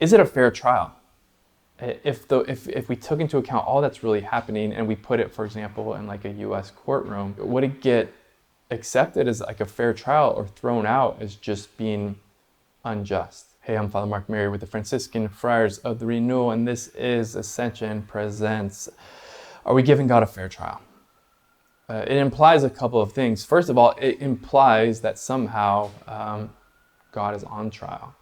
is it a fair trial? If we took into account all that's really happening and we put it, for example, in like a US courtroom, would it get accepted as like a fair trial or thrown out as just being unjust? Hey, I'm Father Mark Mary with the Franciscan Friars of the Renewal, and this is Ascension Presents. Are we giving God a fair trial? It implies a couple of things. First of all, it implies that somehow God is on trial.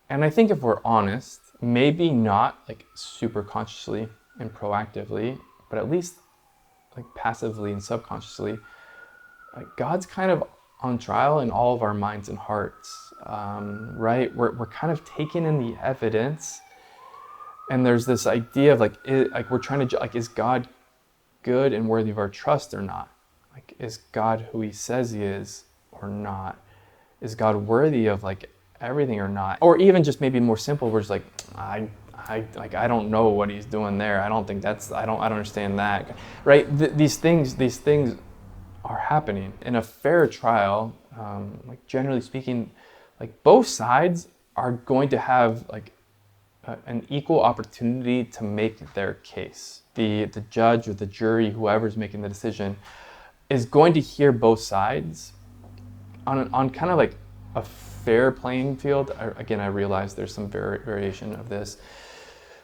And I think if we're honest, maybe not like super consciously and proactively, but at least like passively and subconsciously, God's kind of on trial in all of our minds and hearts, right? We're kind of taking in the evidence, and there's this idea of like we're trying to, like, is God good and worthy of our trust or not? Like, is God who he says he is or not? Is God worthy of like everything or not? Or even just maybe more simple, we're just like, I don't know what he's doing there. I don't think that's, I don't understand that, right? These things are happening in a fair trial. Like, generally speaking, like, both sides are going to have like an equal opportunity to make their case. The judge or the jury, whoever's making the decision, is going to hear both sides on kind of like a fair playing field. Again, I realize there's some variation of this,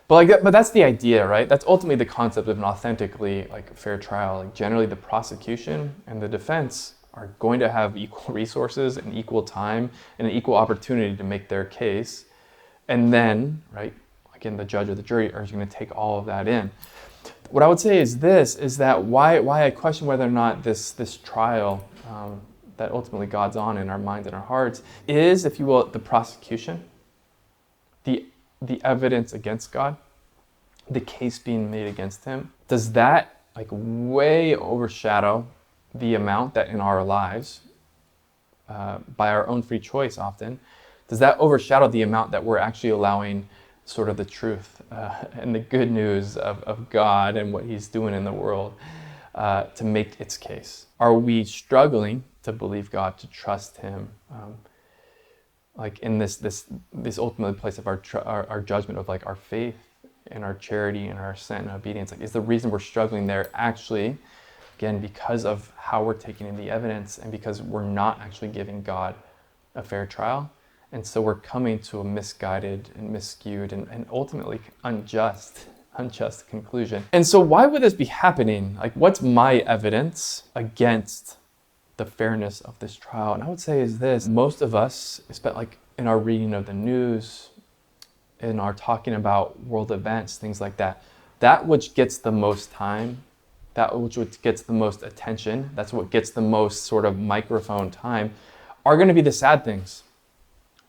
but that's the idea, right? That's ultimately the concept of an authentically like fair trial. Like, generally, the prosecution and the defense are going to have equal resources and equal time and an equal opportunity to make their case, and then, right, again, the judge or the jury are going to take all of that in. What I would say is this: is that why I question whether or not this trial that ultimately God's on in our minds and our hearts is, if you will, the prosecution, the evidence against God, the case being made against him. Does that like way overshadow the amount that in our lives, by our own free choice often, does that overshadow the amount that we're actually allowing sort of the truth and the good news of God and what he's doing in the world to make its case? Are we struggling to believe God, to trust him, like in this ultimate place of our judgment of like our faith and our charity and our assent and obedience? Like, is the reason we're struggling there actually, again, because of how we're taking in the evidence and because we're not actually giving God a fair trial? And so we're coming to a misguided and miscued and ultimately unjust conclusion. And so why would this be happening? Like, what's my evidence against the fairness of this trial? And I would say is this: most of us, like in our reading of the news, in our talking about world events, things like that, that which gets the most time, that which gets the most attention, that's what gets the most sort of microphone time, are going to be the sad things,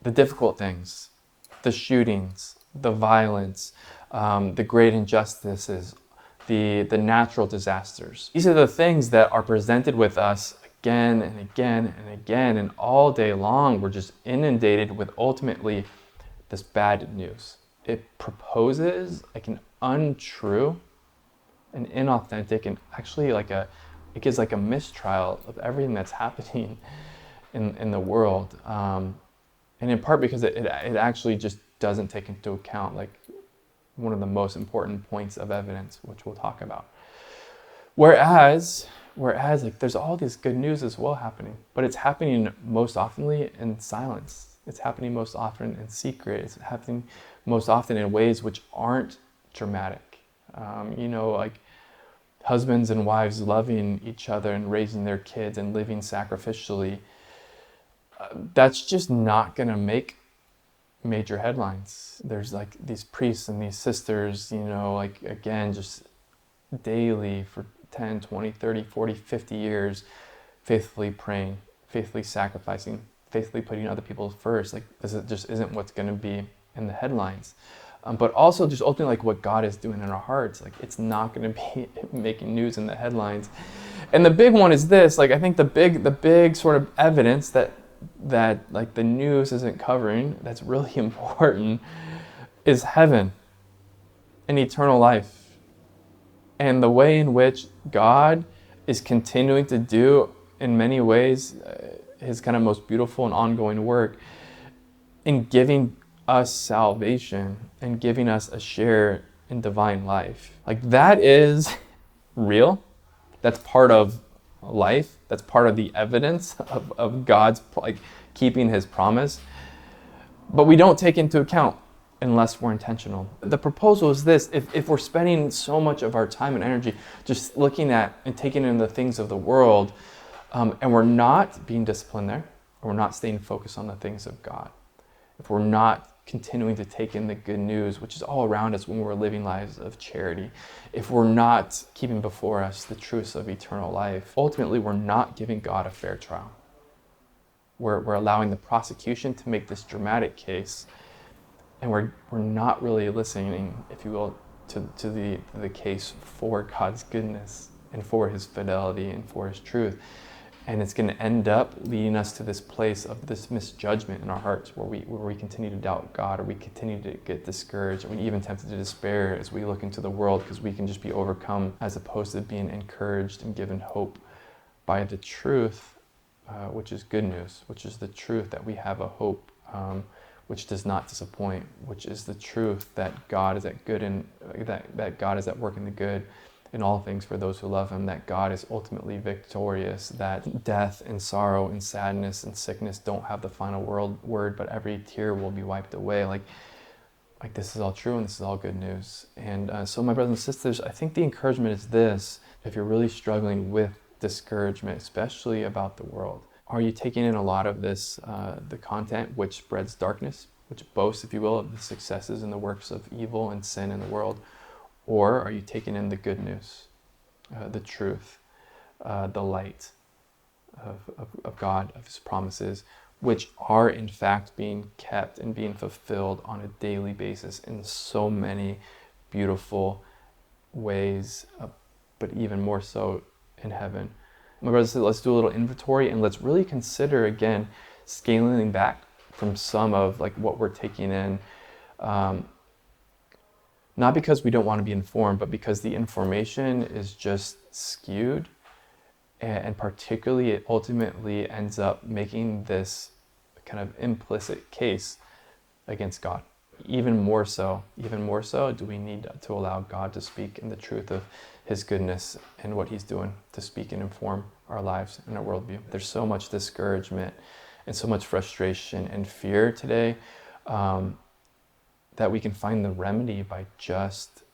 the difficult things, the shootings, the violence, the great injustices, the natural disasters. These are the things that are presented with us again and again and again, and all day long we're just inundated with ultimately this bad news. It proposes like an untrue, an inauthentic, and actually it gives like a mistrial of everything that's happening in the world. And in part because it actually just doesn't take into account like one of the most important points of evidence, which we'll talk about. Whereas like there's all this good news as well happening, but it's happening most oftenly in silence. It's happening most often in secret. It's happening most often in ways which aren't dramatic. Like husbands and wives loving each other and raising their kids and living sacrificially. That's just not going to make major headlines. There's like these priests and these sisters, like, again, just daily for 10, 20, 30, 40, 50 years, faithfully praying, faithfully sacrificing, faithfully putting other people first. Like, this just isn't what's going to be in the headlines. But also just ultimately like what God is doing in our hearts. Like, it's not going to be making news in the headlines. And the big one is this: like, I think the big sort of evidence that like the news isn't covering, that's really important, is heaven and eternal life, and the way in which God is continuing to do, in many ways, his kind of most beautiful and ongoing work in giving us salvation and giving us a share in divine life. Like, that is real. That's part of life. That's part of the evidence of God's like keeping his promise. But we don't take into account unless we're intentional. The proposal is this: if we're spending so much of our time and energy just looking at and taking in the things of the world, and we're not being disciplined there, or we're not staying focused on the things of God, if we're not continuing to take in the good news, which is all around us when we're living lives of charity, if we're not keeping before us the truths of eternal life, ultimately we're not giving God a fair trial. We're allowing the prosecution to make this dramatic case, and we're not really listening, if you will, to the case for God's goodness and for his fidelity and for his truth. And it's going to end up leading us to this place of this misjudgment in our hearts where we continue to doubt God, or we continue to get discouraged, and we even tempted to despair as we look into the world, because we can just be overcome as opposed to being encouraged and given hope by the truth, which is good news, which is the truth that we have a hope which does not disappoint, which is the truth that God is at good and that God is at work in the good in all things for those who love him, that God is ultimately victorious, that death and sorrow and sadness and sickness don't have the final word, but every tear will be wiped away. Like this is all true, and this is all good news. And so my brothers and sisters, I think the encouragement is this: if you're really struggling with discouragement, especially about the world, are you taking in a lot of this, the content which spreads darkness, which boasts, if you will, of the successes and the works of evil and sin in the world? Or are you taking in the good news, the truth, the light of God, of his promises, which are in fact being kept and being fulfilled on a daily basis in so many beautiful ways, but even more so in heaven? My brothers said, let's do a little inventory, and let's really consider again scaling back from some of like what we're taking in. Not because we don't want to be informed, but because the information is just skewed, and particularly it ultimately ends up making this kind of implicit case against God. Even more so do we need to allow God to speak in the truth of his goodness and what he's doing to speak and inform our lives and our worldview. There's so much discouragement and so much frustration and fear today, that we can find the remedy by just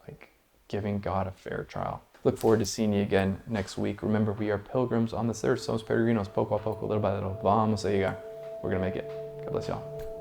like giving God a fair trial. Look forward to seeing you again next week. Remember, we are pilgrims on this earth. Somos peregrinos, poco a poco, little by little. Vamos a llegar. We're going to make it. God bless y'all.